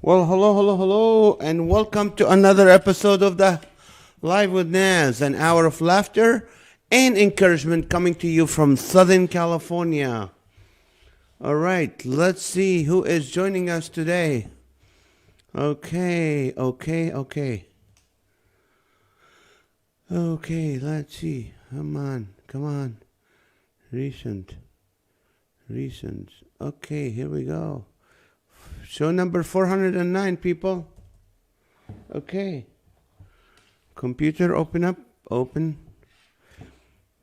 Well, hello, and welcome to another episode of the Live with NAZ, an hour of laughter and encouragement coming to you from Southern California. All right, let's see who is joining us today. Okay, let's see. Come on. Recent. Okay, here we go. Show number 409, people. Okay. Computer, open.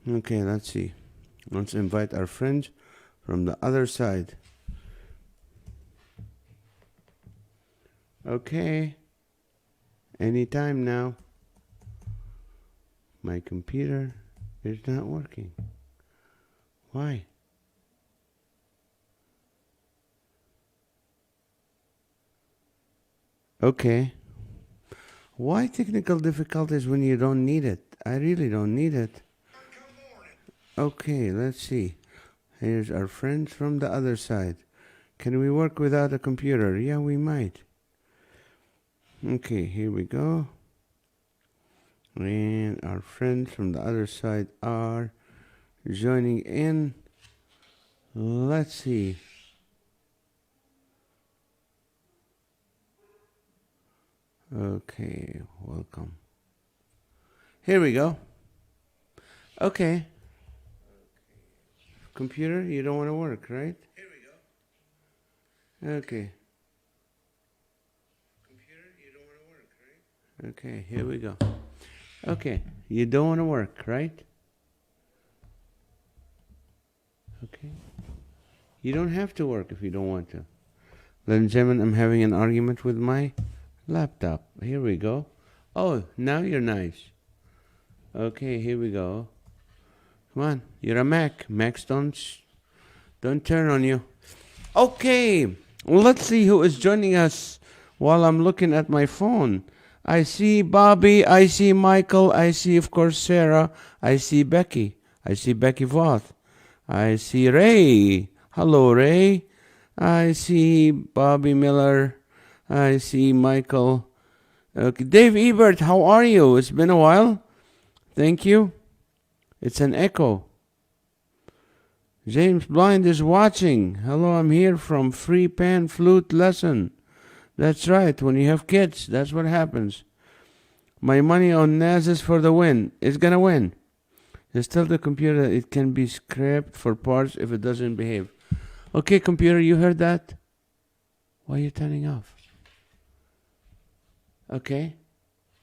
Okay, let's see. Let's invite our friends from the other side. Okay. Anytime now. My computer is not working. Why? Okay. Why technical difficulties when you don't need it? I really don't need it. Okay, let's see. Here's our friends from the other side. Can we work without a computer? Yeah, we might. Okay, here we go. And our friends from the other side are joining in. Let's see. Okay, welcome. Here we go. Okay. Computer, you don't want to work, right? Here we go. Okay. Computer, you don't want to work, right? Okay, here we go. Okay, you don't want to work, right? Okay. You don't have to work if you don't want to. Ladies and gentlemen, I'm having an argument with my laptop. Here we go. Oh, now you're nice. Okay, here we go. Come on, you're a Mac. Macs don't turn on you. Okay, well, let's see who is joining us while I'm looking at my phone. I see Bobby, I see Michael, I see, of course, Sarah, I see Becky Voth, I see Ray. Hello, Ray. I see Bobby Miller. I see Michael. Okay, Dave Ebert, how are you? It's been a while. Thank you. It's an echo. James Blind is watching. Hello, I'm here from Free Pan Flute Lesson. That's right. When you have kids, that's what happens. My money on NAZ is for the win. It's going to win. Just tell the computer it can be scrapped for parts if it doesn't behave. Okay, computer, you heard that? Why are you turning off? Okay.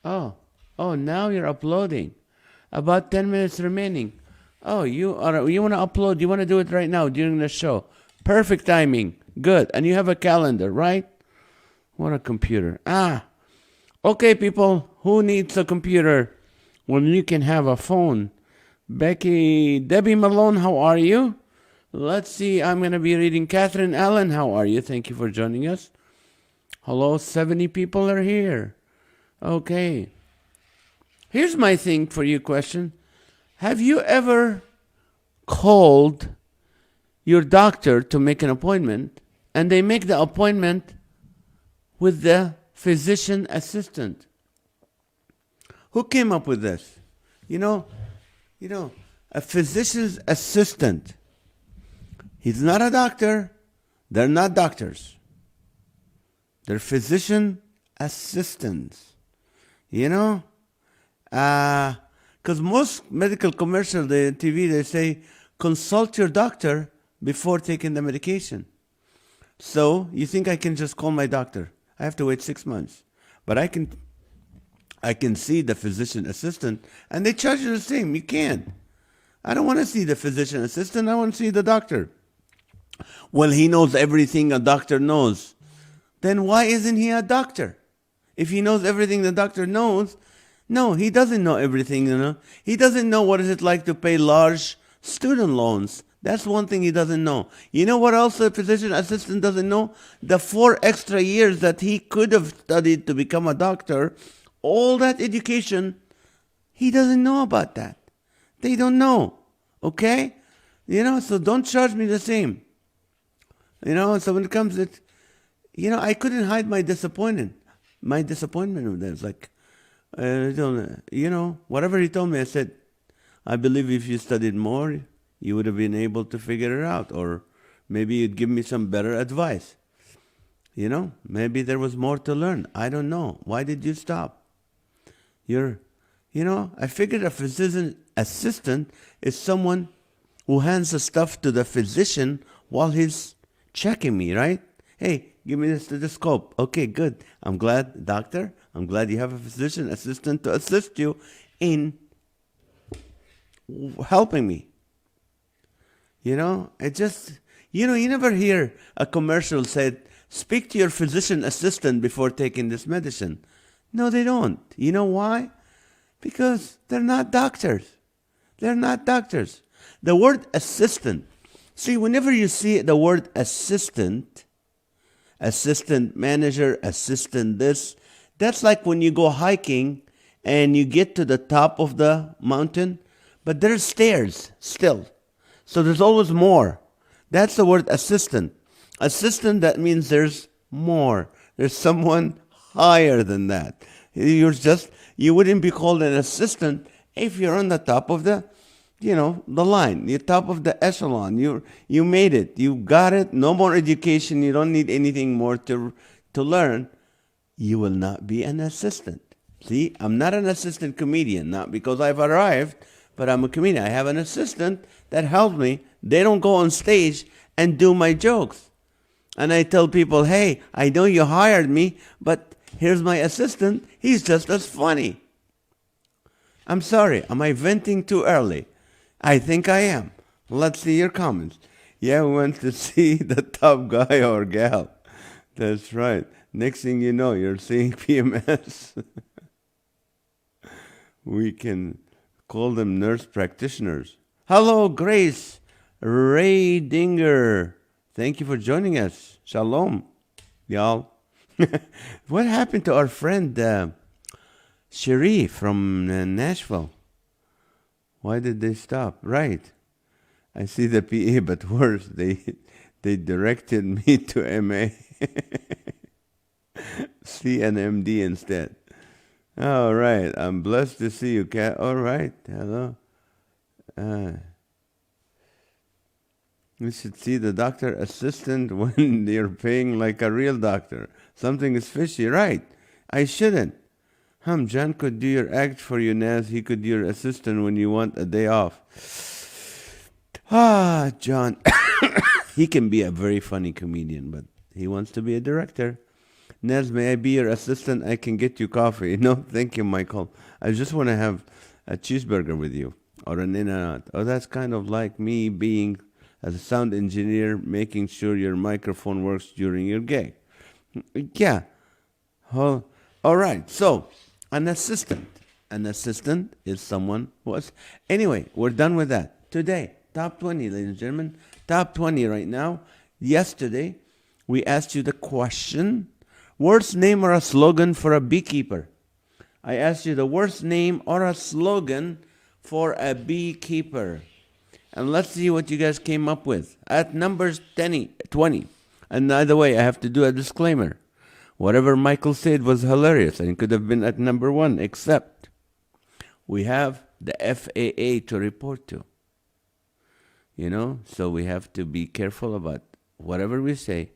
Oh, now you're uploading. About 10 minutes remaining. Oh, you want to upload. You want to do it right now during the show. Perfect timing. Good. And you have a calendar, right? What a computer. Okay, people. Who needs a computer when you can have a phone? Debbie Malone, how are you? Let's see. I'm going to be reading Catherine Allen. How are you? Thank you for joining us. Hello, 70 people are here. Okay. Here's my thing for you question. Have you ever called your doctor to make an appointment and they make the appointment with the physician assistant? Who came up with this? You know, a physician's assistant. He's not a doctor. They're not doctors. They're physician assistants. Because most medical commercials, the TV, they say, consult your doctor before taking the medication. So you think I can just call my doctor? I have to wait 6 months. But I can see the physician assistant, and they charge you the same. You can't. I don't want to see the physician assistant. I want to see the doctor. Well, he knows everything a doctor knows. Then why isn't he a doctor? If he knows everything the doctor knows, no, he doesn't know everything, He doesn't know what is it like to pay large student loans. That's one thing he doesn't know. You know what else a physician assistant doesn't know? The 4 extra years that he could have studied to become a doctor, all that education, he doesn't know about that. They don't know, okay? So don't charge me the same. So when it comes to I couldn't hide my disappointment. My disappointment with this. Like, whatever he told me, I said, I believe if you studied more, you would have been able to figure it out. Or maybe you'd give me some better advice. Maybe there was more to learn. I don't know. Why did you stop? I figured a physician assistant is someone who hands the stuff to the physician while he's checking me, right? Hey, give me the stethoscope. Okay, good. I'm glad, doctor, I'm glad you have a physician assistant to assist you in helping me. It just, you never hear a commercial said, speak to your physician assistant before taking this medicine. No, they don't. You know why? Because they're not doctors. They're not doctors. The word assistant. See, whenever you see the word assistant manager, assistant this, that's like when you go hiking and you get to the top of the mountain, but there's stairs still. So there's always more. That's the word assistant. Assistant, that means there's more. There's someone higher than that. You wouldn't be called an assistant if you're on the top of the line. You're top of the echelon. You made it. You got it. No more education. You don't need anything more to learn. You will not be an assistant. See, I'm not an assistant comedian, not because I've arrived, but I'm a comedian. I have an assistant that helps me. They don't go on stage and do my jokes. And I tell people, hey, I know you hired me, but here's my assistant. He's just as funny. I'm sorry. Am I venting too early? I think I am. Let's see your comments. Yeah, we went to see the top guy or gal. That's right. Next thing you know, you're seeing PMS. We can call them nurse practitioners. Hello, Grace Raydinger. Thank you for joining us. Shalom, y'all. What happened to our friend Cherie from Nashville? Why did they stop? Right. I see the PA, but worse, they directed me to MA. CNMD instead. All right. I'm blessed to see you, Kat. All right. Hello. You should see the doctor assistant when you're paying like a real doctor. Something is fishy. Right. I shouldn't. John could do your act for you, NAZ. He could do your assistant when you want a day off. John. He can be a very funny comedian, but he wants to be a director. NAZ, may I be your assistant? I can get you coffee. No, thank you, Michael. I just want to have a cheeseburger with you or an In-N-Out. Oh, that's kind of like me being, as a sound engineer, making sure your microphone works during your gig. Yeah. Oh, all right. So, an assistant. An assistant is someone who was... Anyway, we're done with that. Today, top 20, ladies and gentlemen. Top 20 right now. Yesterday, we asked you the question... Worst name or a slogan for a beekeeper? I asked you the worst name or a slogan for a beekeeper. And let's see what you guys came up with. At numbers 20. And by the way, I have to do a disclaimer. Whatever Michael said was hilarious and could have been at number 1, except we have the FAA to report to. So we have to be careful about whatever we say.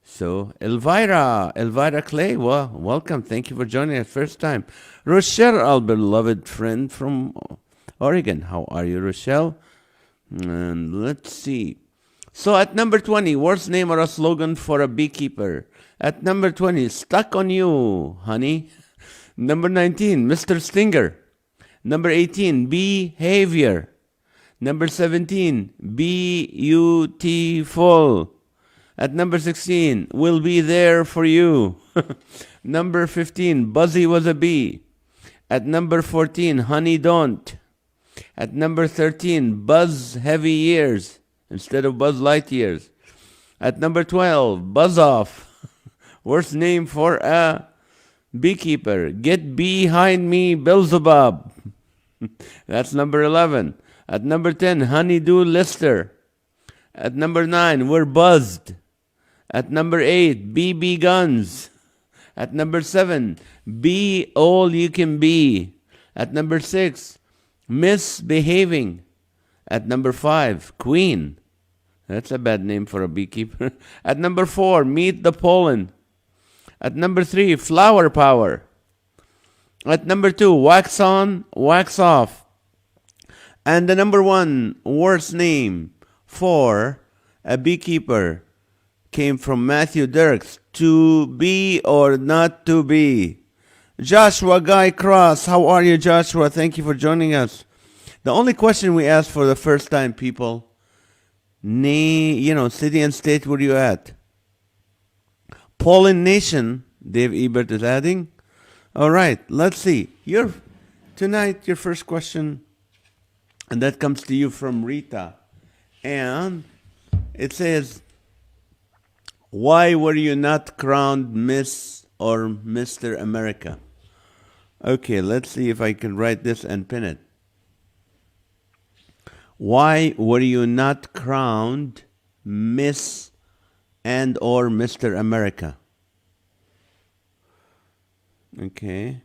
So, Elvira Clay, well, welcome. Thank you for joining us first time. Rochelle, our beloved friend from Oregon. How are you, Rochelle? And let's see. So, at number 20, worst name or a slogan for a beekeeper. At number 20, stuck on you, honey. Number 19, Mr. Stinger. Number 18, behavior. Number 17, beautiful. At number 16, we'll be there for you. Number 15, Buzzy was a bee. At number 14, honey don't. At number 13, Buzz heavy years instead of Buzz light years. At number 12, Buzz off. Worst name for a beekeeper. Get behind me, Beelzebub. That's number 11. At number 10, Honeydew Lister. At number 9, we're buzzed. At number 8, BB guns. At number 7, be all you can be. At number 6, misbehaving. At number 5, queen. That's a bad name for a beekeeper. At number 4, meet the pollen. At number 3, flower power. At number 2, wax on, wax off. And the number 1 worst name for a beekeeper came from Matthew Dirks. To be or not to be. Joshua Guy Cross. How are you, Joshua? Thank you for joining us. The only question we asked for the first time, people, city and state where you at? Pollen Nation, Dave Ebert is adding. All right, let's see. Tonight, your first question, and that comes to you from Rita. And it says, why were you not crowned Miss or Mr. America? Okay, let's see if I can write this and pin it. Why were you not crowned Miss and or Mr. America? Okay.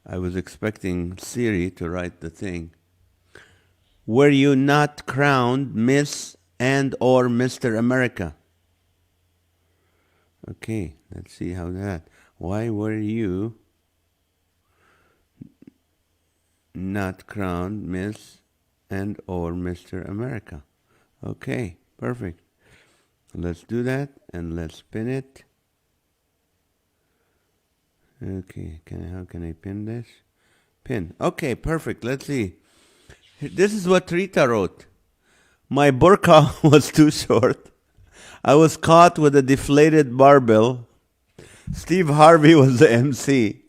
I was expecting Siri to write the thing. Were you not crowned Miss and or Mr. America? Okay, let's see how that. Why were you not crowned Miss and or Mr. America? Okay, perfect. Let's do that and let's pin it. Okay, how can I pin this? Pin. Okay, perfect. Let's see. This is what Rita wrote. My burqa was too short. I was caught with a deflated barbell. Steve Harvey was the MC.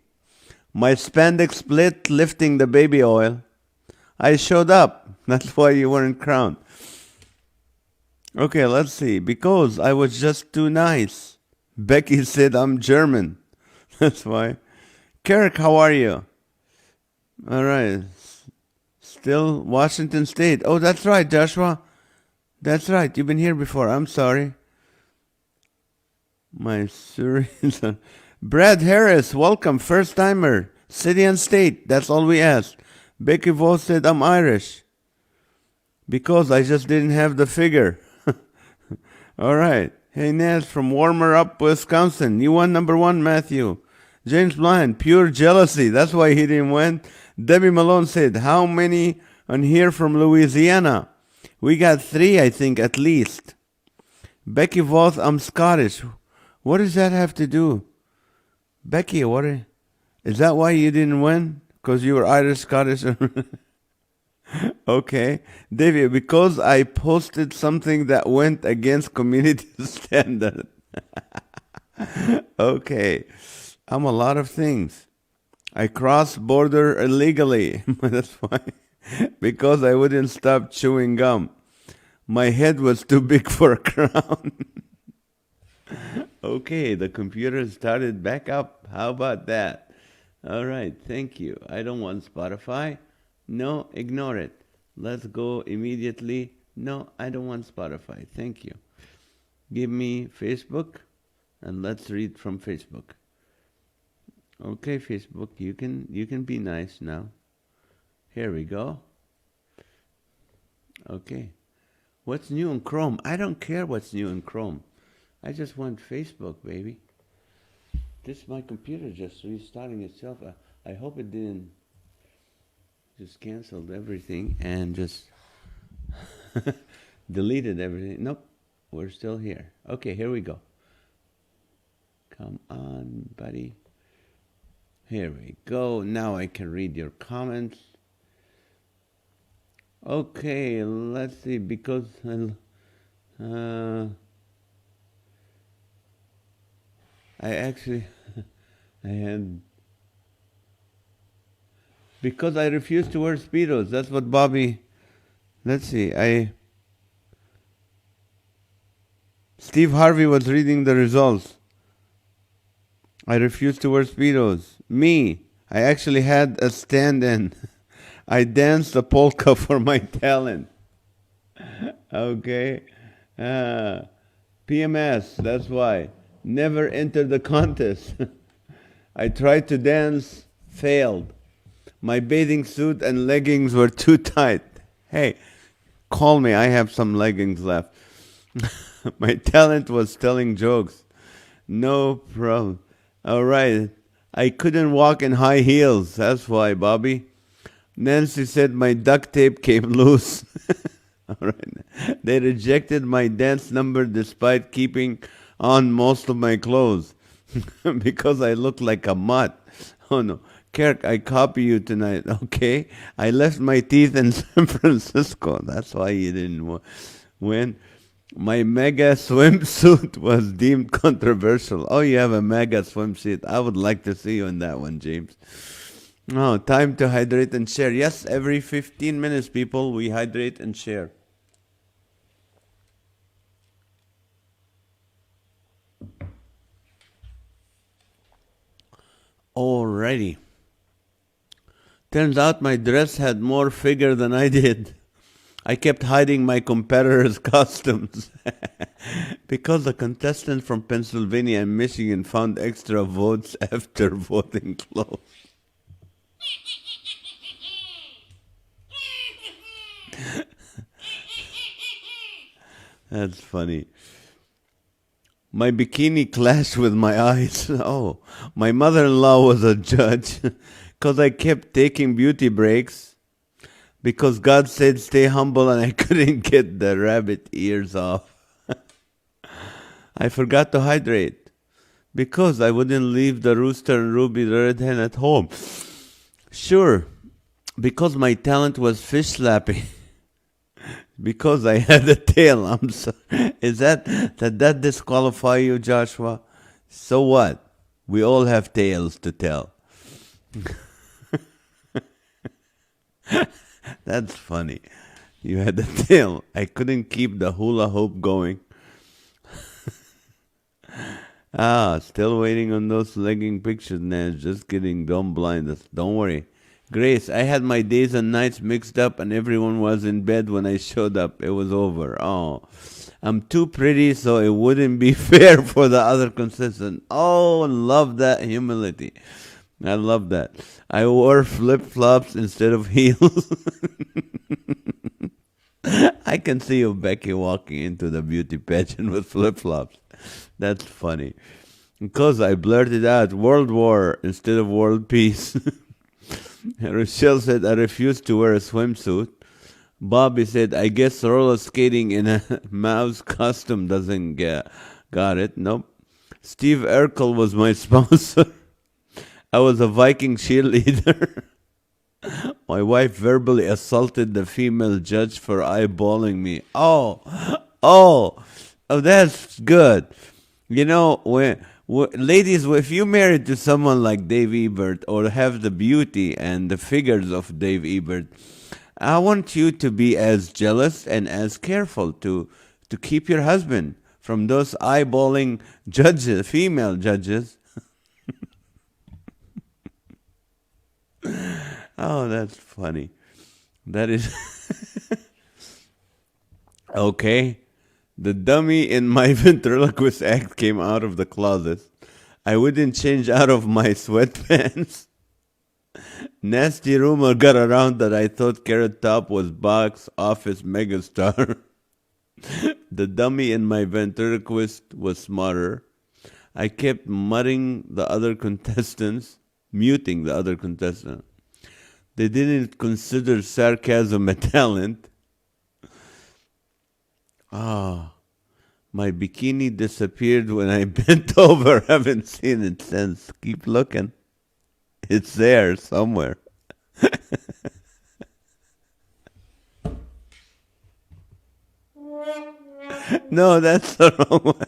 My spandex split lifting the baby oil. I showed up. That's why you weren't crowned. Okay, let's see. Because I was just too nice. Becky said I'm German. That's why. Kirk, how are you? All right. Still Washington State. Oh, that's right, Joshua. That's right. You've been here before. I'm sorry. My Syrians. Brad Harris, welcome. First timer. City and state. That's all we asked. Becky Vos said I'm Irish. Because I just didn't have the figure. All right. Hey, NAZ from Warmer Up, Wisconsin. You won number 1, Matthew. James Bland, pure jealousy. That's why he didn't win. Debbie Malone said, how many on here from Louisiana? We got 3, I think, at least. Becky Voth, I'm Scottish. What does that have to do? Becky, is that why you didn't win? Because you were Irish, Scottish? Okay. David, because I posted something that went against community standard. Okay. I'm a lot of things. I crossed border illegally. That's why. Because I wouldn't stop chewing gum. My head was too big for a crown. Okay, the computer started back up. How about that? All right, thank you. I don't want Spotify. No, ignore it. Let's go immediately. No, I don't want Spotify. Thank you. Give me Facebook, and let's read from Facebook. Okay, Facebook, you can be nice now. Here we go. Okay. What's new in Chrome? I don't care what's new in Chrome. I just want Facebook, baby. My computer just restarting itself. I hope it didn't just canceled everything and just deleted everything. Nope, we're still here. Okay, here we go. Come on, buddy. Here we go. Now I can read your comments. Okay, let's see, because I had, because I refused to wear Speedos. That's what Bobby, let's see, Steve Harvey was reading the results. I refused to wear Speedos. Me, I actually had a stand-in. I danced a polka for my talent. Okay. PMS, that's why. Never entered the contest. I tried to dance, failed. My bathing suit and leggings were too tight. Hey, call me, I have some leggings left. My talent was telling jokes. No problem. All right. I couldn't walk in high heels. That's why, Bobby. Nancy said my duct tape came loose. All right. They rejected my dance number despite keeping on most of my clothes because I look like a mutt. Oh no. Kirk, I copy you tonight, okay? I left my teeth in San Francisco. That's why you didn't win. My mega swimsuit was deemed controversial. Oh, you have a mega swimsuit. I would like to see you in that one, James. Oh, time to hydrate and share. Yes, every 15 minutes, people, we hydrate and share. Alrighty. Turns out my dress had more figure than I did. I kept hiding my competitors' costumes because the contestant from Pennsylvania and Michigan found extra votes after voting closed. That's funny. My bikini clashed with my eyes. Oh, my mother-in-law was a judge because I kept taking beauty breaks because God said stay humble and I couldn't get the rabbit ears off. I forgot to hydrate because I wouldn't leave the rooster and Ruby the red hen at home. Sure, because my talent was fish slapping. Because I had a tail. I'm sorry. Did that disqualify you, Joshua? So what? We all have tales to tell. That's funny. You had a tail. I couldn't keep the hula hoop going. Still waiting on those legging pictures, Naz. Just kidding. Don't blind us. Don't worry. Grace, I had my days and nights mixed up and everyone was in bed when I showed up. It was over. Oh, I'm too pretty so it wouldn't be fair for the other contestant. Oh, love that humility. I love that. I wore flip-flops instead of heels. I can see you, Becky, walking into the beauty pageant with flip-flops. That's funny. Because I blurted out World War instead of World Peace. Rochelle said, I refuse to wear a swimsuit. Bobby said, I guess roller skating in a mouse costume doesn't got it. Nope. Steve Urkel was my sponsor. I was a Viking cheerleader. My wife verbally assaulted the female judge for eyeballing me. Oh, that's good. You know, ladies, if you married to someone like Dave Ebert or have the beauty and the figures of Dave Ebert, I want you to be as jealous and as careful to keep your husband from those eyeballing judges, female judges. Oh, that's funny. That is okay. The dummy in my ventriloquist act came out of the closet. I wouldn't change out of my sweatpants. Nasty rumor got around that I thought Carrot Top was box office megastar. The dummy in my ventriloquist was smarter. I kept muting the other contestants. They didn't consider sarcasm a talent. My bikini disappeared when I bent over. Haven't seen it since. Keep looking. It's there somewhere. No, that's the wrong one.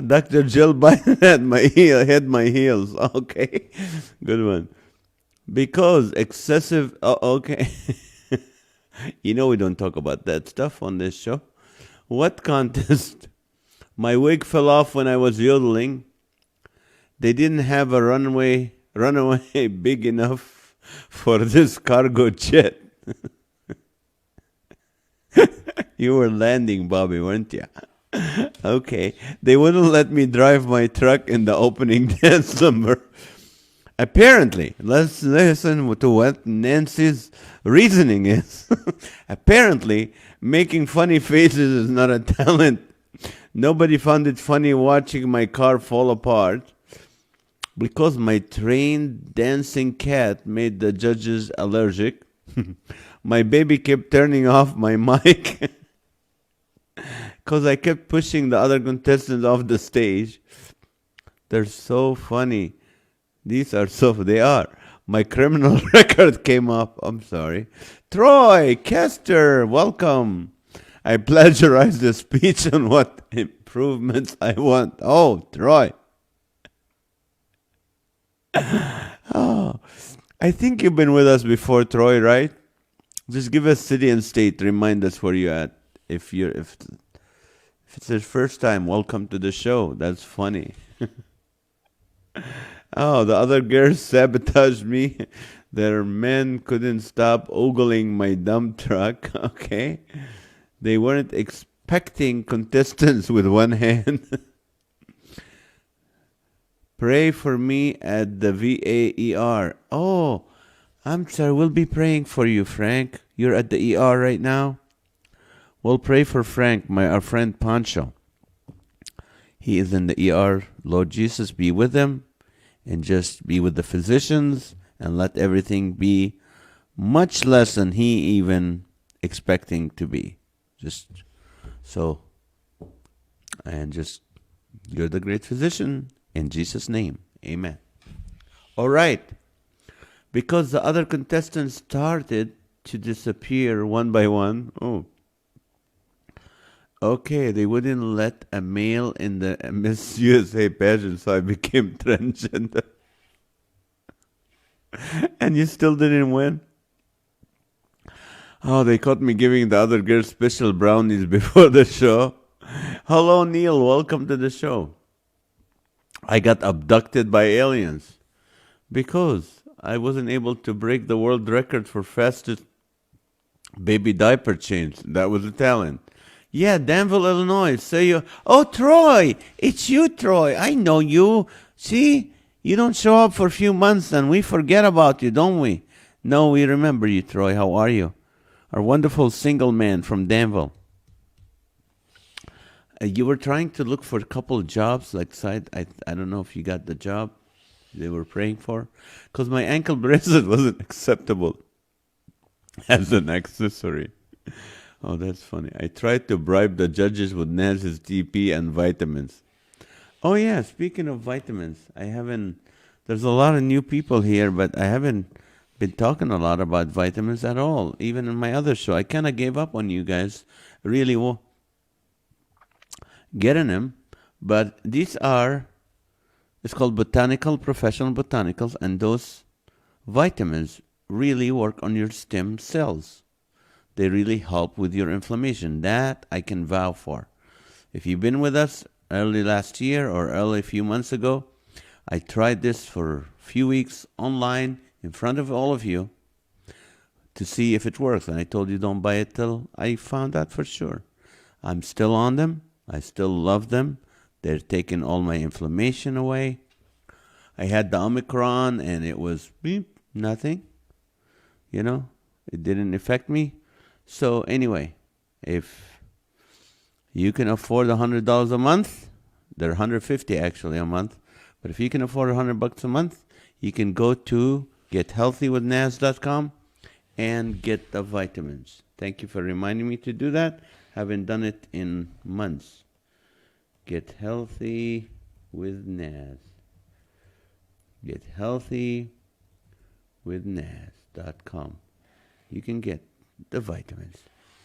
Dr. Jill Biden had my heels. Okay, good one. Because excessive. Okay. You know we don't talk about that stuff on this show. What contest? My wig fell off when I was yodeling. They didn't have a runaway big enough for this cargo jet. You were landing, Bobby, weren't you? Okay. They wouldn't let me drive my truck in the opening dance number. Apparently, let's listen to what Nancy's reasoning is. Apparently, making funny faces is not a talent. Nobody found it funny watching my car fall apart because my trained dancing cat made the judges allergic. My baby kept turning off my mic because I kept pushing the other contestants off the stage. They're so funny. They are. My criminal record came up. I'm sorry. Troy, Kester, welcome. I plagiarized the speech on what improvements I want. Oh, Troy. Oh, I think you've been with us before, Troy, right? Just give us city and state. Remind us where you're at. If it's your first time, welcome to the show. That's funny. Oh, the other girls sabotaged me. Their men couldn't stop ogling my dump truck. Okay. They weren't expecting contestants with one hand. Pray for me at the VAER. Oh, I'm sorry. We'll be praying for you, Frank. You're at the ER right now. We'll pray for Frank, our friend Pancho. He is in the ER. Lord Jesus, be with him. And just be with the physicians and let everything be much less than he even expecting to be. Just so, and just, you're the great physician. In Jesus' name, amen. All right. Because the other contestants started to disappear one by one. Oh. Okay, they wouldn't let a male in the Miss USA pageant, so I became transgender. And you still didn't win? Oh, they caught me giving the other girls special brownies before the show. Hello, Neil. Welcome to the show. I got abducted by aliens because I wasn't able to break the world record for fastest baby diaper change. That was a talent. Yeah, Danville, Illinois. Say you. Oh, Troy, it's you, Troy. I know you. See, you don't show up for a few months and we forget about you, don't we? No, we remember you, Troy. How are you? Our wonderful single man from Danville. You were trying to look for a couple of jobs, like side. I don't know if you got the job they were praying for, because my ankle bracelet wasn't acceptable as an accessory. Oh, that's funny. I tried to bribe the judges with NAZ's TP and vitamins. Oh, yeah, speaking of vitamins, there's a lot of new people here, but I haven't been talking a lot about vitamins at all, even in my other show. I kind of gave up on you guys, really getting them, but it's called Botanical, Professional Botanicals, and those vitamins really work on your stem cells. They really help with your inflammation. That I can vow for. If you've been with us early last year or early a few months ago, I tried this for a few weeks online in front of all of you to see if it works. And I told you don't buy it till I found out for sure. I'm still on them. I still love them. They're taking all my inflammation away. I had the Omicron and it was nothing. It didn't affect me. So anyway, if you can afford $100 a month, they're $150 actually a month. But if you can afford $100 a month, you can go to gethealthywithnaz.com and get the vitamins. Thank you for reminding me to do that. Haven't done it in months. Get healthy with Naz. Gethealthywithnaz.com. You can get the vitamins.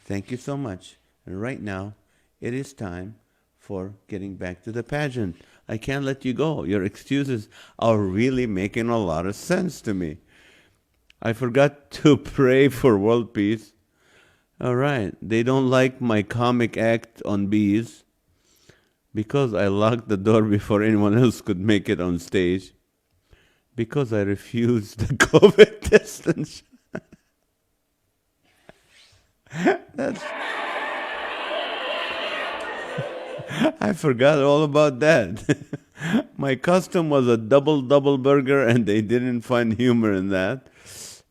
Thank you so much. And right now, it is time for getting back to the pageant. I can't let you go. Your excuses are really making a lot of sense to me. I forgot to pray for world peace. All right. They don't like my comic act on bees because I locked the door before anyone else could make it on stage. Because I refused the COVID distance. I forgot all about that. My custom was a double burger, and they didn't find humor in that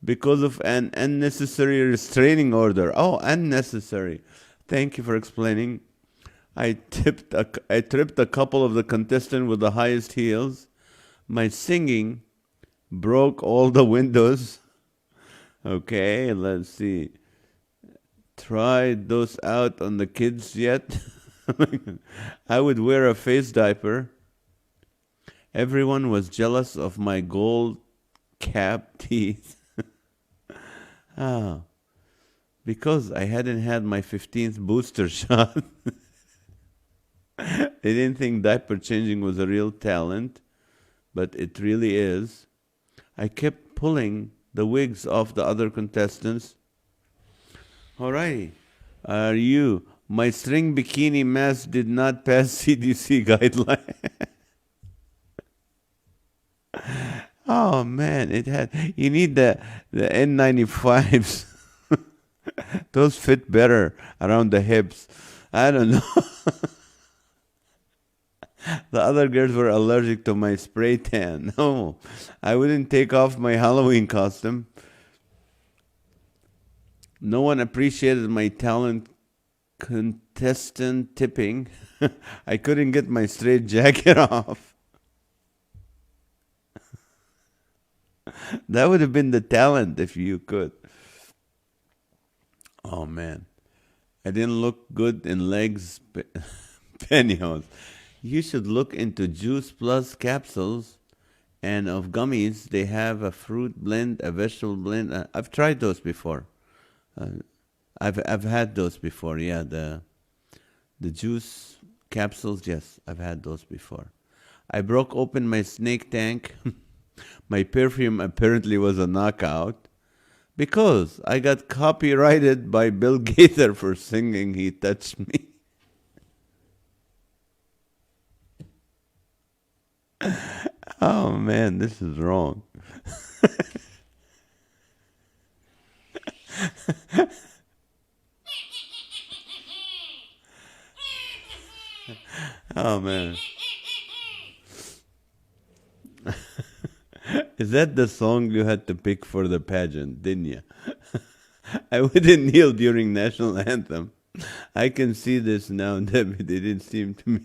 because of an unnecessary restraining order. Oh, unnecessary. Thank you for explaining. I tripped a couple of the contestants with the highest heels. My singing broke all the windows. Okay, let's see. Tried those out on the kids yet? I would wear a face diaper. Everyone was jealous of my gold cap teeth. Ah, because I hadn't had my 15th booster shot. They didn't think diaper changing was a real talent, but it really is. I kept pulling the wigs off the other contestants. Alrighty. Are you? My string bikini mask did not pass CDC guideline. Oh man, it had. You need the N95s. Those fit better around the hips. I don't know. The other girls were allergic to my spray tan. No, I wouldn't take off my Halloween costume. No one appreciated my talent contestant tipping. I couldn't get my straight jacket off. That would have been the talent if you could. Oh man. I didn't look good in legs pantyhose. You should look into Juice Plus capsules and of gummies. They have a fruit blend, a vegetable blend. I've tried those before. I've had those before. Yeah, the juice capsules. Yes, I've had those before. I broke open my snake tank. My perfume apparently was a knockout because I got copyrighted by Bill Gaither for singing "He Touched Me." Oh man, this is wrong. Oh man. Is that the song you had to pick for the pageant, didn't you? I wouldn't kneel during national anthem. I can see this now, Debbie. They didn't seem to me.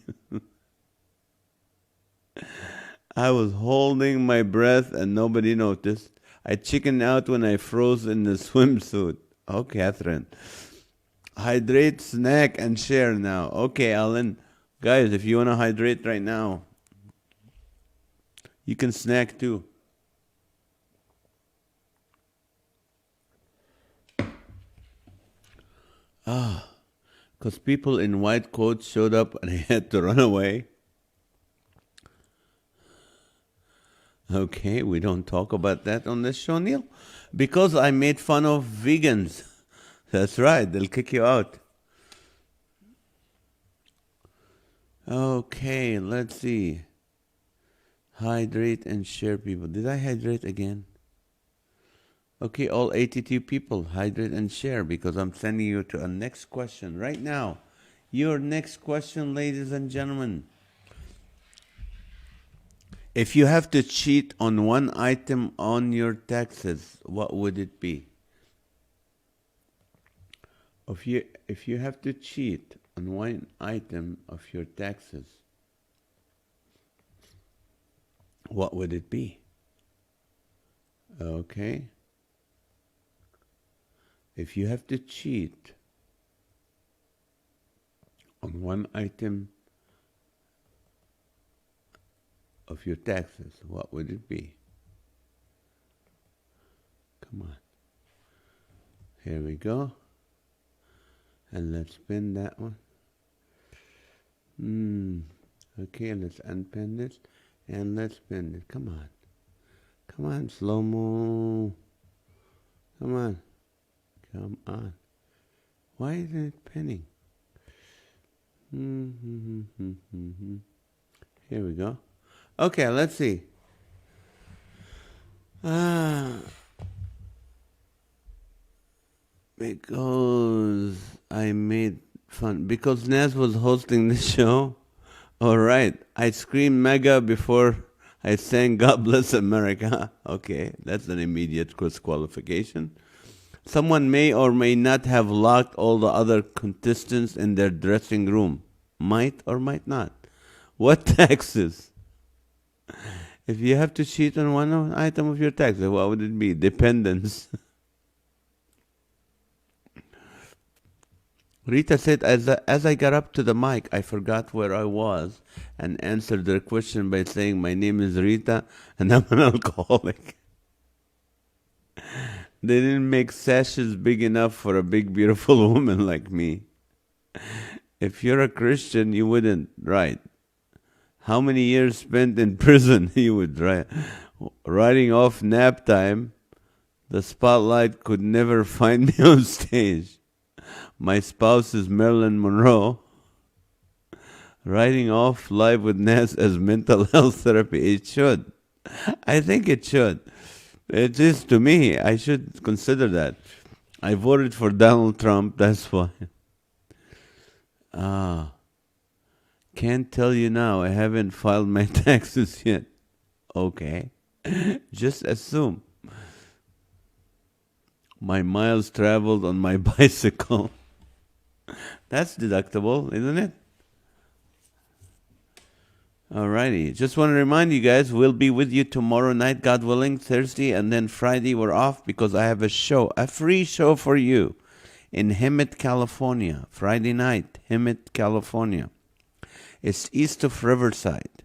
I was holding my breath and nobody noticed. I chickened out when I froze in the swimsuit. Oh, Catherine. Hydrate, snack, and share now. Okay, Alan. Guys, if you want to hydrate right now, you can snack too. Because people in white coats showed up and I had to run away. Okay, we don't talk about that on this show, Neil. Because I made fun of vegans. That's right, they'll kick you out. Okay, let's see. Hydrate and share, people. Did I hydrate again? Okay, all 82 people, hydrate and share because I'm sending you to a next question right now. Your next question, ladies and gentlemen. If you have to cheat on one item on your taxes, what would it be? If you have to cheat on one item of your taxes, what would it be? Okay. If you have to cheat on one item of your taxes, what would it be? Come on. Here we go. And let's pin that one. Okay, let's unpin this. And let's pin it. Come on. Come on, slow-mo. Come on. Come on. Why isn't it pinning? Here we go. Okay, let's see. Because I made fun. Because NAZ was hosting the show. All right. I screamed mega before I sang God Bless America. Okay, that's an immediate disqualification. Someone may or may not have locked all the other contestants in their dressing room. Might or might not. What taxes? If you have to cheat on one item of your taxes, what would it be? Dependence. Rita said, as I got up to the mic, I forgot where I was and answered their question by saying, my name is Rita and I'm an alcoholic. They didn't make sashes big enough for a big, beautiful woman like me. If you're a Christian, you wouldn't, right? How many years spent in prison you would write? Writing off nap time, the spotlight could never find me on stage. My spouse is Marilyn Monroe. Writing off Live with NAZ as mental health therapy. It should. I think it should. It is to me. I should consider that. I voted for Donald Trump. That's why. Can't tell you now. I haven't filed my taxes yet. Okay. Just assume. My miles traveled on my bicycle. That's deductible, isn't it? Alrighty. Just want to remind you guys, we'll be with you tomorrow night, God willing, Thursday, and then Friday we're off because I have a show, a free show for you in Hemet, California. Friday night, Hemet, California. It's east of Riverside.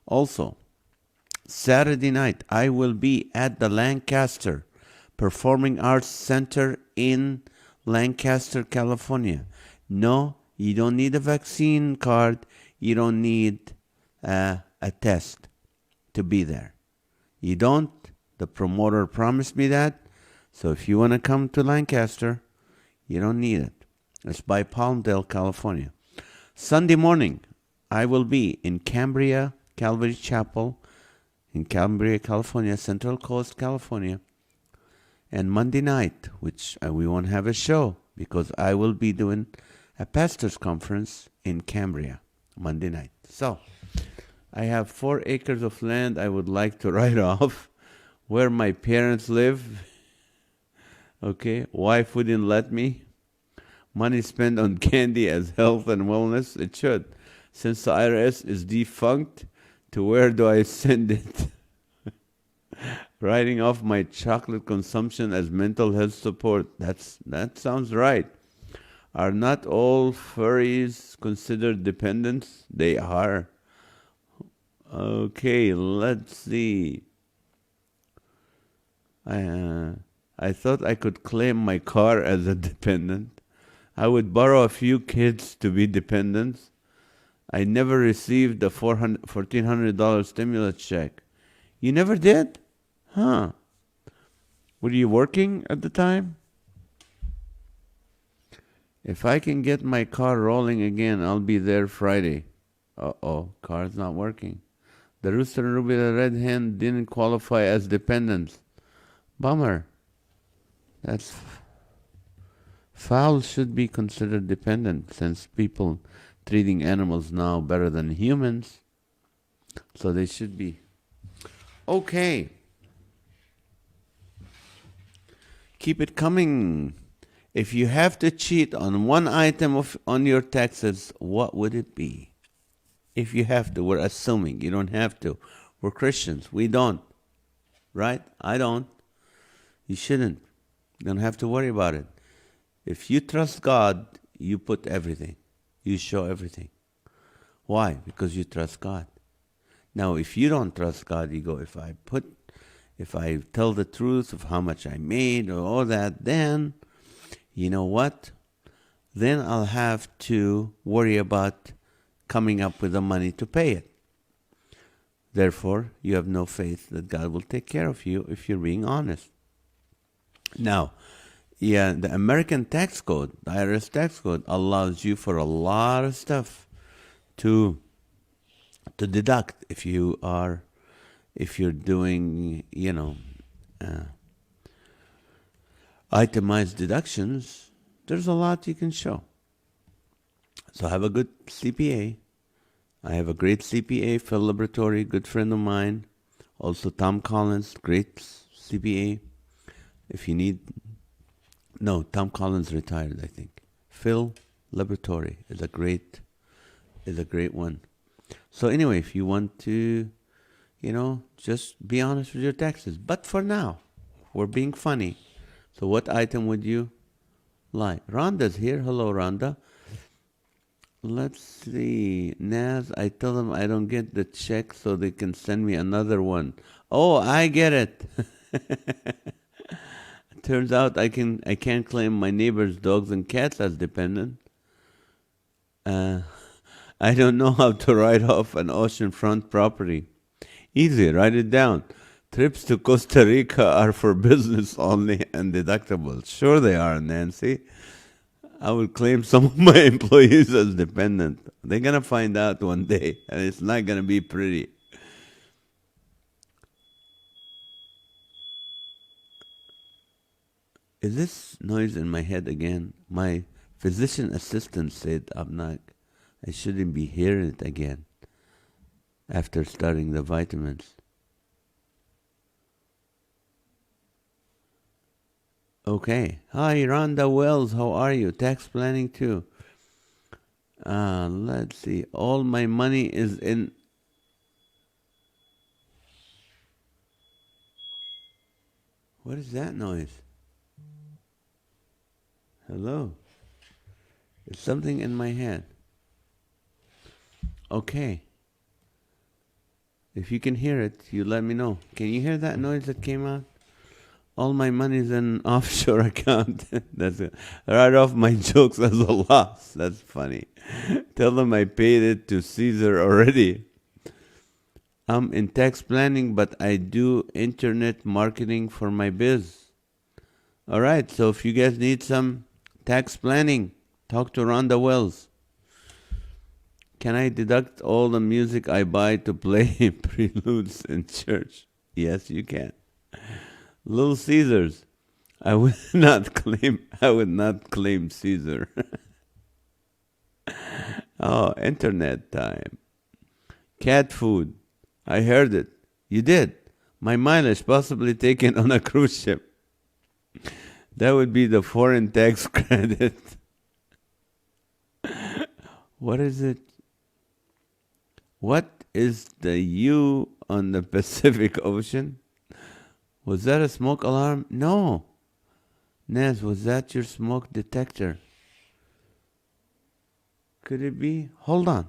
Also, Saturday night, I will be at the Lancaster Performing Arts Center in Lancaster, California. No, you don't need a vaccine card. You don't need a test to be there. You don't. The promoter promised me that. So if you want to come to Lancaster, you don't need it. It's by Palmdale, California. Sunday morning, I will be in Cambria, Calvary Chapel, in Cambria, California, Central Coast, California. And Monday night, which we won't have a show because I will be doing a pastor's conference in Cambria Monday night. So I have 4 acres of land I would like to write off where my parents live. Okay, wife wouldn't let me. Money spent on candy as health and wellness. It should. Since the IRS is defunct, to where do I send it? Writing off my chocolate consumption as mental health support. That sounds right. Are not all furries considered dependents? They are. Okay, let's see. I thought I could claim my car as a dependent. I would borrow a few kids to be dependents. I never received the $1,400 stimulus check. You never did? Huh. Were you working at the time? If I can get my car rolling again, I'll be there Friday. Uh-oh, car's not working. The rooster and Ruby the Red Hen didn't qualify as dependents. Bummer. That's fowls should be considered dependent since people treating animals now better than humans. So they should be. Okay. Keep it coming. If you have to cheat on one item on your taxes, what would it be? If you have to, we're assuming you don't have to. We're Christians. We don't. Right? I don't. You shouldn't. You don't have to worry about it. If you trust God, you put everything. You show everything. Why? Because you trust God. Now, if you don't trust God, you go, if I tell the truth of how much I made or all that, then, you know what? Then I'll have to worry about coming up with the money to pay it. Therefore, you have no faith that God will take care of you if you're being honest. Now, yeah, the American tax code, the IRS tax code, allows you for a lot of stuff to deduct if you're doing, itemized deductions. There's a lot you can show. So have a good CPA I have a great CPA, Phil Liberatore, good friend of mine. Also Tom Collins, great CPA. If you need, no, Tom Collins retired, I think. Phil Liberatore is a great one. So anyway, if you want to, just be honest with your taxes. But for now, we're being funny. So what item would you like? Rhonda's here. Hello, Rhonda. Let's see. NAZ, I tell them I don't get the check so they can send me another one. Oh, I get it. Turns out I can't claim my neighbor's dogs and cats as dependent. I don't know how to write off an oceanfront property. Easy, write it down. Trips to Costa Rica are for business only and deductible. Sure they are, Nancy. I will claim some of my employees as dependent. They're going to find out one day, and it's not going to be pretty. Is this noise in my head again? My physician assistant said I shouldn't be hearing it again after starting the vitamins. Okay. Hi, Rhonda Wells. How are you? Tax planning too. Let's see. All my money is in. What is that noise? Hello. There's something in my head. Okay. If you can hear it, you let me know. Can you hear that noise that came out? All my money's in offshore account. That's it. Write off my jokes as a loss. That's funny. Tell them I paid it to Caesar already. I'm in tax planning, but I do internet marketing for my biz. All right, so if you guys need some tax planning, talk to Rhonda Wells. Can I deduct all the music I buy to play preludes in church? Yes, you can. Little Caesars. I would not claim Caesar. Oh, internet time. Cat food. I heard it. You did. My mileage possibly taken on a cruise ship. That would be the foreign tax credit. What is it? What is the U on the Pacific Ocean? Was that a smoke alarm? No. Naz, was that your smoke detector? Could it be? Hold on.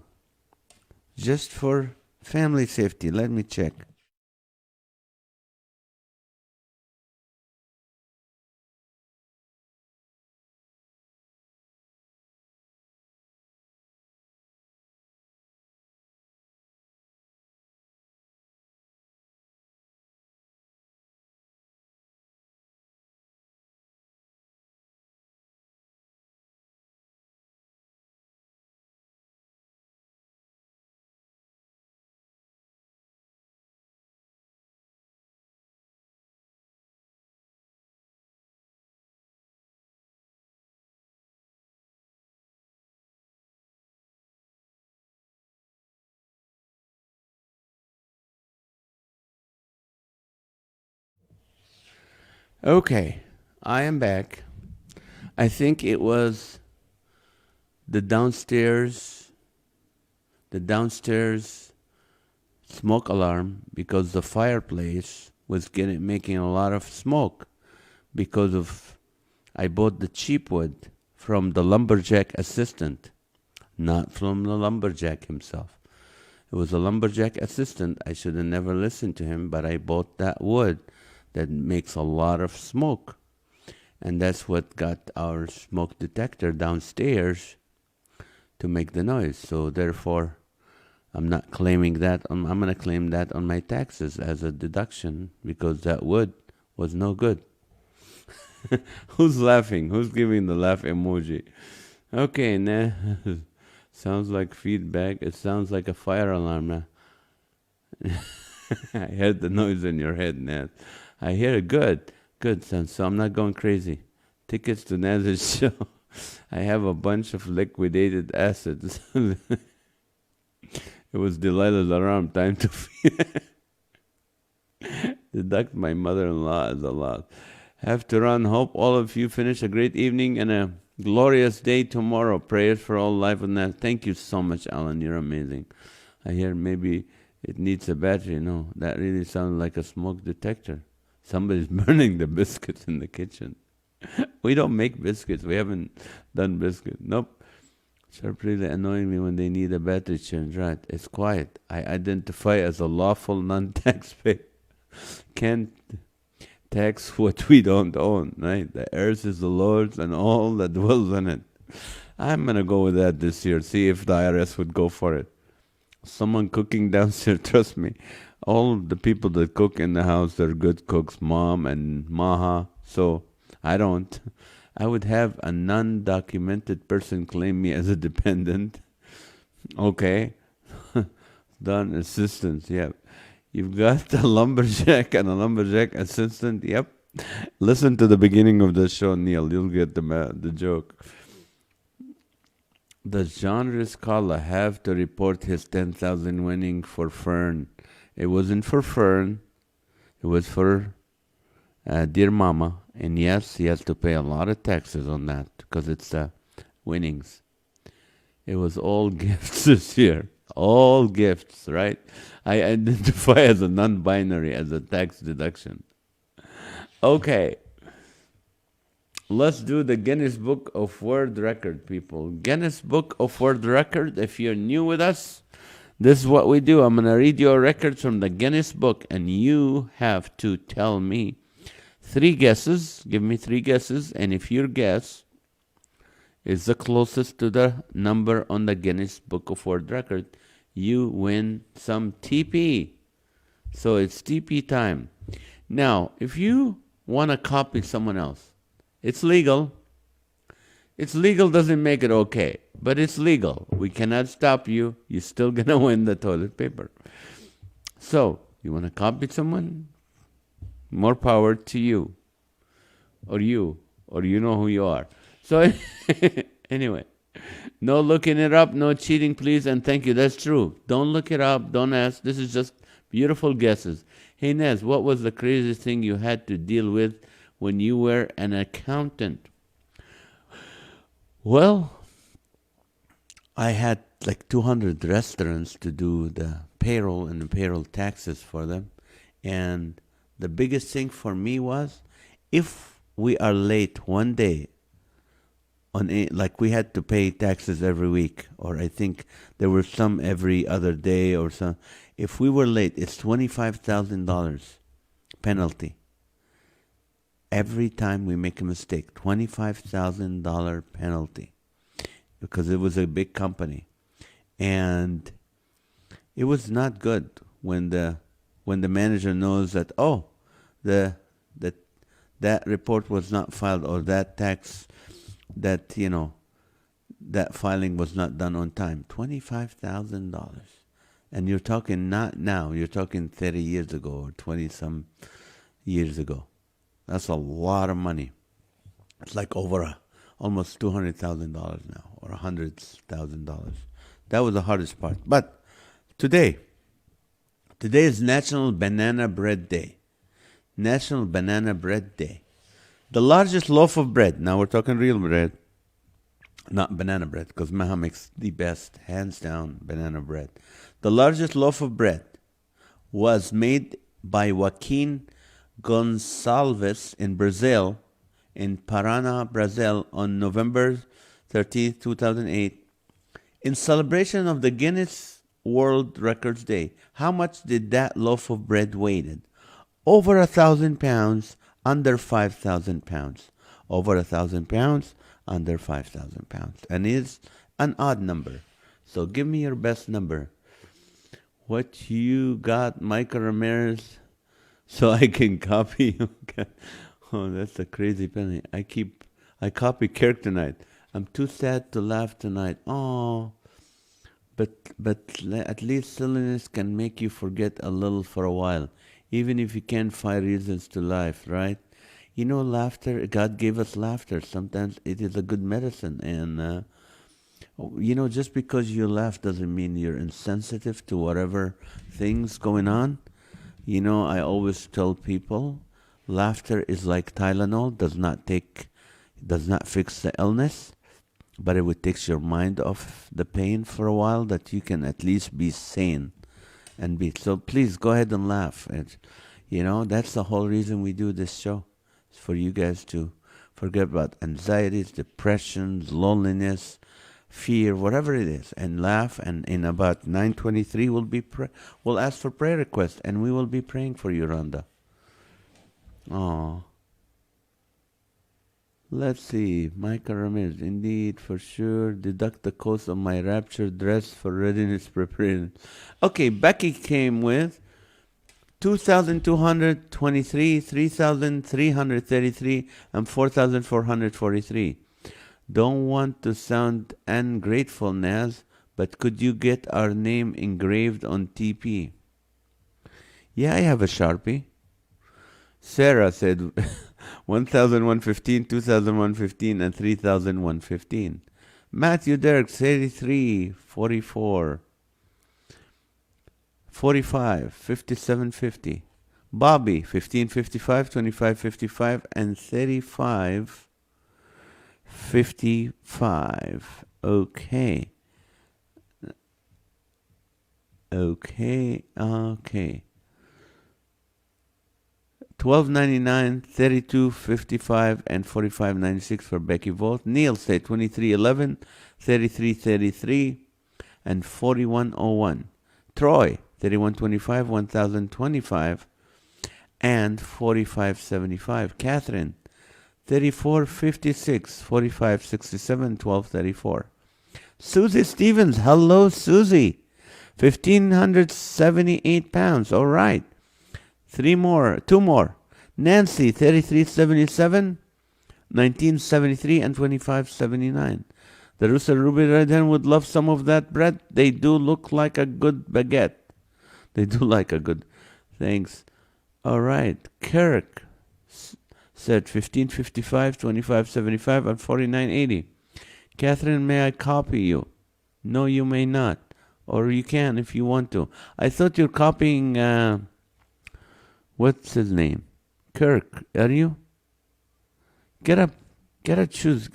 Just for family safety, let me check. Okay, I am back. I think it was the downstairs smoke alarm because the fireplace was making a lot of smoke because of I bought the cheap wood from the lumberjack assistant, not from the lumberjack himself. It was a lumberjack assistant. I should have never listened to him, but I bought that wood that makes a lot of smoke. And that's what got our smoke detector downstairs to make the noise. So therefore, I'm not claiming that. I'm going to claim that on my taxes as a deduction because that wood was no good. Who's laughing? Who's giving the laugh emoji? Okay, nah. Sounds like feedback. It sounds like a fire alarm. Nah. I heard the noise in your head, Naz. I hear it. Good, son. So I'm not going crazy. Tickets to Naz's show. I have a bunch of liquidated assets. It was Delilah's alarm. Time to deduct my mother-in-law as a loss. Have to run. Hope all of you finish a great evening and a glorious day tomorrow. Prayers for all life and that. Thank you so much, Alan. You're amazing. I hear maybe it needs a battery. No, that really sounds like a smoke detector. Somebody's burning the biscuits in the kitchen. We don't make biscuits. We haven't done biscuits. Nope. Sharp really annoying me when they need a battery change. Right. It's quiet. I identify as a lawful non-taxpayer. Can't tax what we don't own, right? The earth is the Lord's and all that dwells in it. I'm going to go with that this year. See if the IRS would go for it. Someone cooking downstairs, trust me. All the people that cook in the house, they're good cooks, Mom and Maha. So I don't. I would have a non-documented person claim me as a dependent. Okay. Done. Assistance. Yeah. You've got a lumberjack and a lumberjack assistant. Yep. Listen to the beginning of the show, Neil. You'll get the joke. Does John Riscala have to report his 10,000 winning for Fern? It wasn't for Fern. It was for Dear Mama. And yes, he has to pay a lot of taxes on that because it's winnings. It was all gifts this year. All gifts, right? I identify as a non-binary, as a tax deduction. Okay. Let's do the Guinness Book of World Record, people. Guinness Book of World Record. If you're new with us, this is what we do. I'm going to read your records from the Guinness Book, and you have to tell me 3 guesses. Give me 3 guesses, and if your guess is the closest to the number on the Guinness Book of World Record, you win some TP. So it's TP time. Now, if you want to copy someone else, it's legal. It's legal doesn't make it okay, but it's legal. We cannot stop you. You're still going to win the toilet paper. So, you want to copy someone? More power to you. Or you know who you are. So, anyway, no looking it up, no cheating, please, and thank you. That's true. Don't look it up. Don't ask. This is just beautiful guesses. Hey, Naz, what was the craziest thing you had to deal with when you were an accountant? Well, I had like 200 restaurants to do the payroll and the payroll taxes for them. And the biggest thing for me was if we are late one day, like we had to pay taxes every week, or I think there were some every other day or some. If we were late, it's $25,000 penalty. Every time we make a mistake, $25,000 penalty, because it was a big company, and it was not good when the manager knows that that report was not filed, or that tax, that that filing was not done on time. $25,000, and you're talking not now. You're talking 30 years ago or 20 some years ago. That's a lot of money. It's like over almost $200,000 now, or $100,000. That was the hardest part. But today is National Banana Bread Day. National Banana Bread Day. The largest loaf of bread. Now we're talking real bread, not banana bread, because Maha makes the best, hands down, banana bread. The largest loaf of bread was made by Joaquin Gonçalves in Brazil, in Paraná, Brazil, on November 13th, 2008, in celebration of the Guinness World Records Day. How much did that loaf of bread weigh? Over 1,000 pounds, under 5,000 pounds. Over 1,000 pounds, under 5,000 pounds. And it's an odd number. So give me your best number. What you got, Michael Ramirez? So I can copy you. Oh, that's a crazy penny. I copy Kirk tonight. I'm too sad to laugh tonight. Oh, but at least silliness can make you forget a little for a while, even if you can't find reasons to laugh, right? Laughter, God gave us laughter. Sometimes it is a good medicine. And Just because you laugh doesn't mean you're insensitive to whatever things going on. I always tell people, laughter is like Tylenol, does not fix the illness, but it would takes your mind off the pain for a while, that you can at least be sane and be. So please go ahead and laugh. That's the whole reason we do this show. It's for you guys to forget about anxieties, depressions, loneliness, fear, whatever it is, and laugh. And in about 9:23, we'll ask for prayer requests, and we will be praying for you, Rhonda. Oh, let's see. Michael Ramirez, indeed, for sure. Deduct the cost of my rapture dress for readiness preparation. Okay, Becky came with 2,223, 3,333, and 4,443. Don't want to sound ungrateful, NAZ, but could you get our name engraved on TP? Yeah, I have a Sharpie. Sarah said 1,115, 2,115, and 3,115. Matthew Dirks, 83, 44. 45, 5750. Bobby, 1555, 2555, and 3555. Okay. 1299, 3255, and 4596 for Becky Volt. Neil said 2311, 3333, and 4101. Troy, 3125, 1025, and 4575. Catherine, 3456, 4567, 1234. Susie Stevens, hello Susie. 1,578 pounds, all right. Two more. Nancy, 3377, 1973, and 2579. The Rooster Ruby Red Hen would love some of that bread. They do look like a good baguette. They do like a good. Thanks. All right. Kirk said 1555, 2575, and 4980. Catherine, may I copy you? No, you may not. Or you can if you want to. I thought you're copying, what's his name? Kirk, are you? Get up. Choose.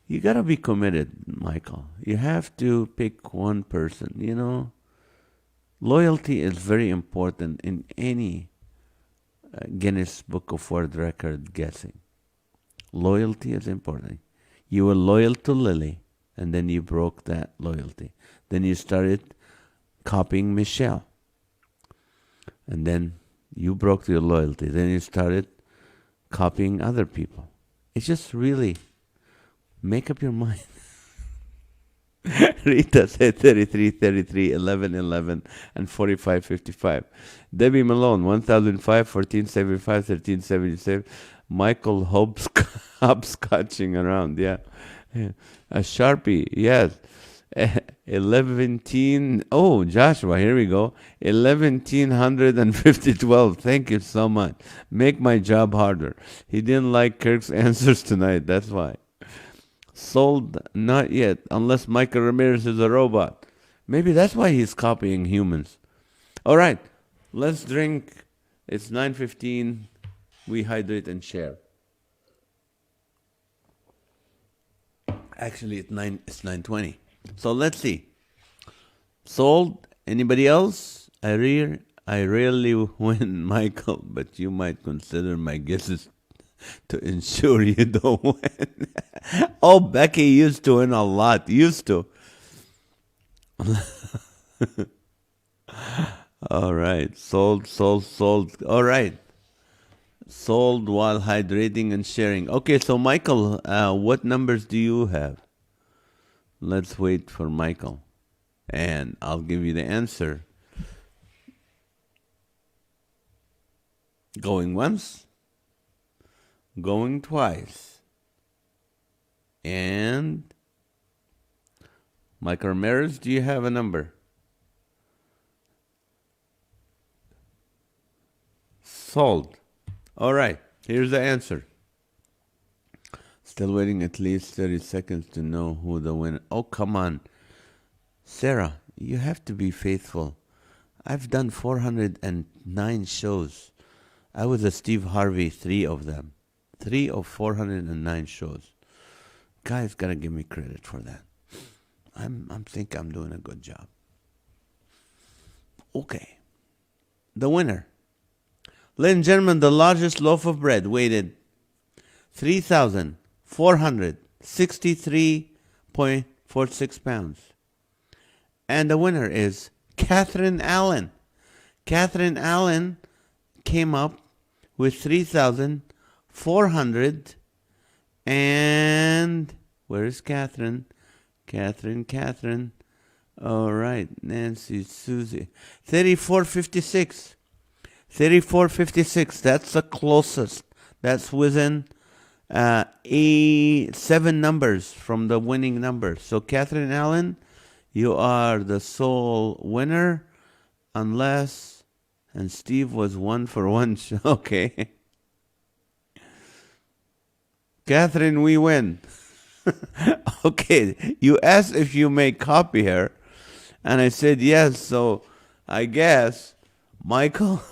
You gotta be committed, Michael. You have to pick one person, Loyalty is very important in any Guinness Book of World Record guessing. Loyalty is important. You were loyal to Lily, and then you broke that loyalty. Then you started copying Michelle. And then you broke your loyalty. Then you started copying other people. It's just really, make up your mind. Rita said 33, 33, 11, 11, and 45, 55. Debbie Malone, 1005, 1475, 1377. Michael hopscotching around, yeah. A Sharpie, yes. 11, oh, Joshua, here we go. 11,150. Thank you so much. Make my job harder. He didn't like Kirk's answers tonight, that's why. Sold, not yet, unless Michael Ramirez is a robot. Maybe that's why he's copying humans. All right, let's drink. It's 9:15. We hydrate and share. Actually, it's 9:20. So let's see. Sold. Anybody else? I rarely win, Michael, but you might consider my guesses to ensure you don't win. Oh, Becky used to win a lot. Used to. All right. Sold. All right. Sold while hydrating and sharing. Okay, so Michael, what numbers do you have? Let's wait for Michael. And I'll give you the answer. Going once. Going twice. And Michael Ramirez, do you have a number? Sold. All right, here's the answer. Still waiting at least 30 seconds to know who the winner. Oh, come on. Sarah, you have to be faithful. I've done 409 shows. I was a Steve Harvey, 3 of them. 3 of 409 shows. Guys gotta give me credit for that. I'm think I'm doing a good job. Okay. The winner. Ladies and gentlemen, the largest loaf of bread weighed 3,463.46 pounds. And the winner is Catherine Allen. Catherine Allen came up with 3,400 and where is Catherine? Catherine. All right, Nancy, Susie. 3456. 3456. That's the closest. That's within 7 numbers from the winning number. So Catherine Allen, you are the sole winner, unless, and Steve was 1 for 1. Okay. Catherine, we win. Okay, you asked if you may copy her, and I said yes, so I guess Michael,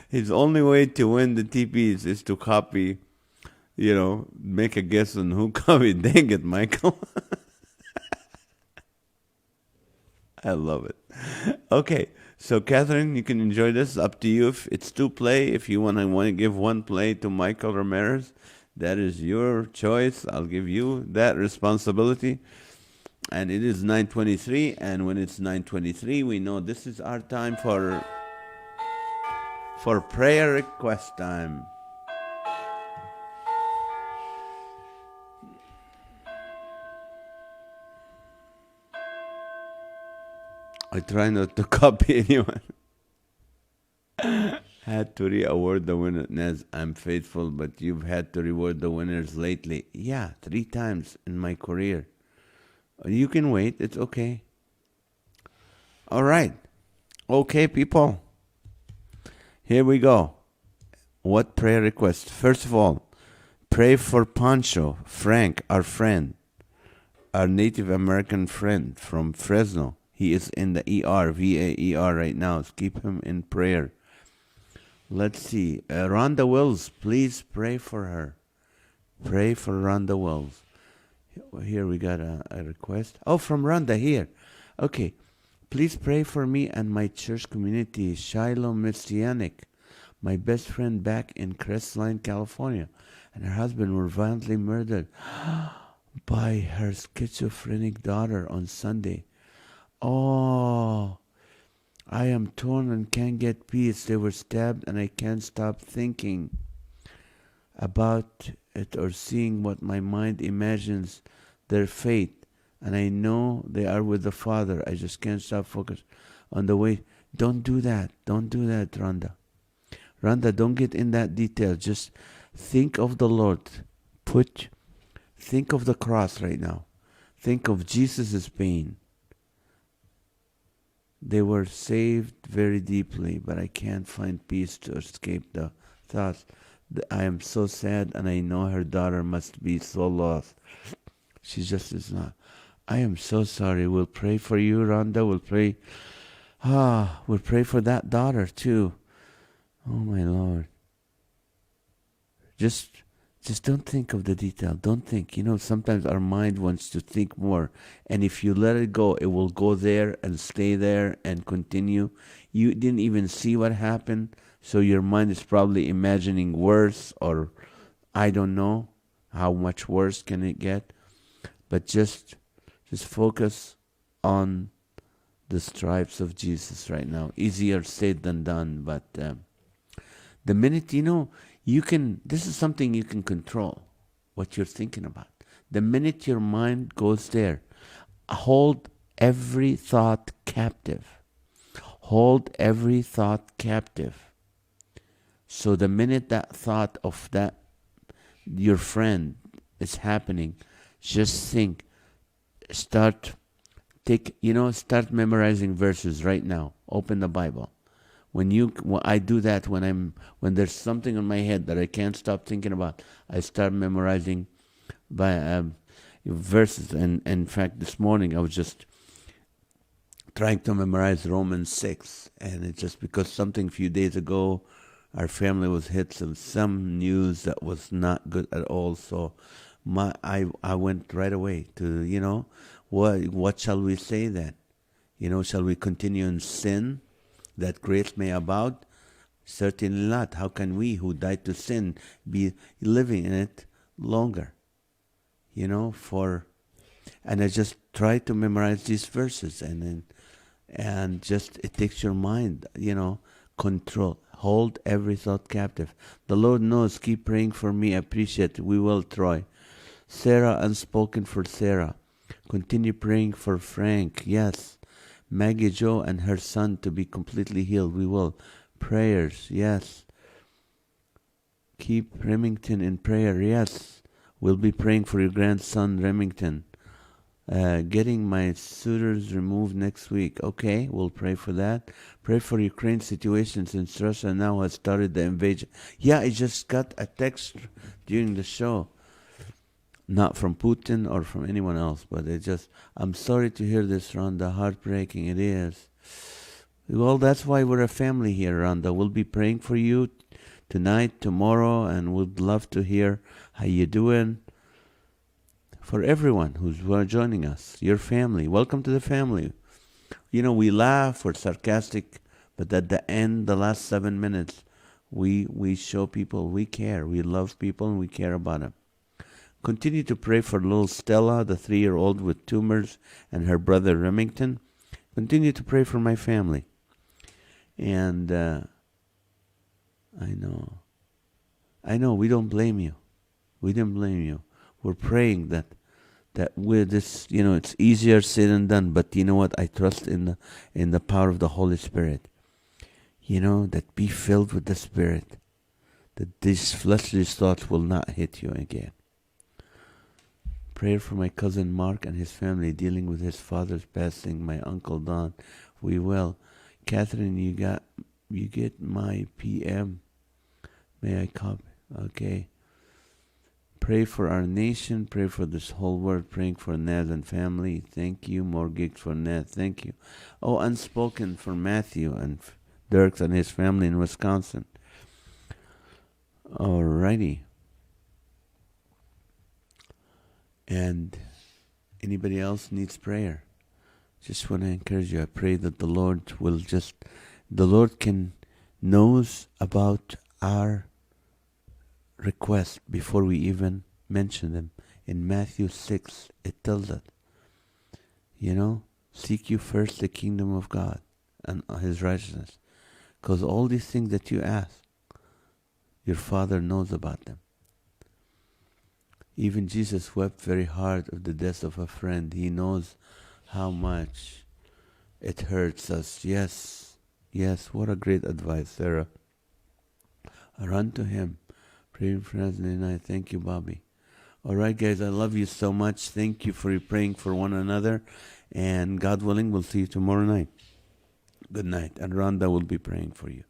his only way to win the TPs is to copy, make a guess on who copied. Dang it, Michael. I love it. Okay, so Catherine, you can enjoy this. Up to you. If it's 2 play, if you want to give 1 play to Michael Ramirez, that is your choice. I'll give you that responsibility. And it is 9:23, and when it's 9:23, we know this is our time for prayer request time. I try not to copy anyone. Had to re-award the winner. NAZ, I'm faithful, but you've had to reward the winners lately. Yeah, 3 times in my career. You can wait. It's okay. All right. Okay, people. Here we go. What prayer request? First of all, pray for Pancho, Frank, our friend, our Native American friend from Fresno. He is in the ER, VAER right now. So keep him in prayer. Let's see. Rhonda Wills, please pray for her. Pray for Rhonda Wills. Here we got a request. Oh, from Rhonda here. Okay. Please pray for me and my church community, Shiloh Messianic. My best friend back in Crestline, California, and her husband were violently murdered by her schizophrenic daughter on Sunday. Oh, I am torn and can't get peace. They were stabbed and I can't stop thinking about it or seeing what my mind imagines their fate. And I know they are with the Father. I just can't stop focus on the way. Don't do that. Don't do that, Rhonda. Rhonda, don't get in that detail. Just think of the Lord. Think of the cross right now. Think of Jesus' pain. They were saved very deeply, but I can't find peace to escape the thoughts. I am so sad, and I know her daughter must be so lost. She just is not. I am so sorry. We'll pray for you, Rhonda. We'll pray. We'll pray for that daughter too. Oh my Lord. Just don't think of the detail. Don't think. Sometimes our mind wants to think more. And if you let it go, it will go there and stay there and continue. You didn't even see what happened. So your mind is probably imagining worse, or I don't know how much worse can it get. But just focus on the stripes of Jesus right now. Easier said than done. But the minute, this is something you can control, what you're thinking about. The minute your mind goes there, hold every thought captive. Hold every thought captive. So the minute that thought of that, your friend, is happening, just think, start memorizing verses right now. Open the Bible. When I do that, when there's something in my head that I can't stop thinking about, I start memorizing by verses. And in fact, this morning I was just trying to memorize Romans 6, and it's just because something a few days ago, our family was hit some news that was not good at all. So I went right away to what shall we say then? Shall we continue in sin that grace may abound? Certainly not. How can we who died to sin be living in it longer? And I just try to memorize these verses, and just it takes your mind, control. Hold every thought captive. The Lord knows. Keep praying for me. I appreciate it. We will, Troy. Sarah, unspoken for Sarah. Continue praying for Frank. Yes. Maggie Jo and her son to be completely healed. We will. Prayers. Yes. Keep Remington in prayer. Yes. We'll be praying for your grandson, Remington. Getting my suitors removed next week. Okay, we'll pray for that. Pray for Ukraine situation since Russia now has started the invasion. Yeah, I just got a text during the show. Not from Putin or from anyone else, but I'm sorry to hear this, Rhonda. Heartbreaking, it is. Well, that's why we're a family here, Rhonda. We'll be praying for you tonight, tomorrow, and we'd love to hear how you doing. For everyone who's joining us, your family, welcome to the family. We laugh, we're sarcastic, but at the end, the last 7 minutes, we show people we care. We love people and we care about them. Continue to pray for little Stella, the 3-year-old with tumors, and her brother Remington. Continue to pray for my family. And I know, we don't blame you. We didn't blame you. We're praying that with this, it's easier said than done. But you know what? I trust in the power of the Holy Spirit. That be filled with the Spirit. That these fleshly thoughts will not hit you again. Prayer for my cousin Mark and his family dealing with his father's passing. My uncle Don. We will. Catherine, you get my PM. May I copy? Okay. Pray for our nation. Pray for this whole world. Praying for NAZ and family. Thank you. More gigs for NAZ. Thank you. Oh, unspoken for Matthew and Dirks and his family in Wisconsin. Alrighty. And anybody else needs prayer? Just want to encourage you. I pray that the Lord knows about our request before we even mention them. In Matthew 6, it tells us, seek you first the kingdom of God and his righteousness. Because all these things that you ask, your Father knows about them. Even Jesus wept very hard of the death of a friend. He knows how much it hurts us. Yes, what a great advice, Sarah. Run to him. Praying for us tonight. Thank you, Bobby. All right, guys, I love you so much. Thank you for praying for one another. And God willing, we'll see you tomorrow night. Good night. And Rhonda will be praying for you.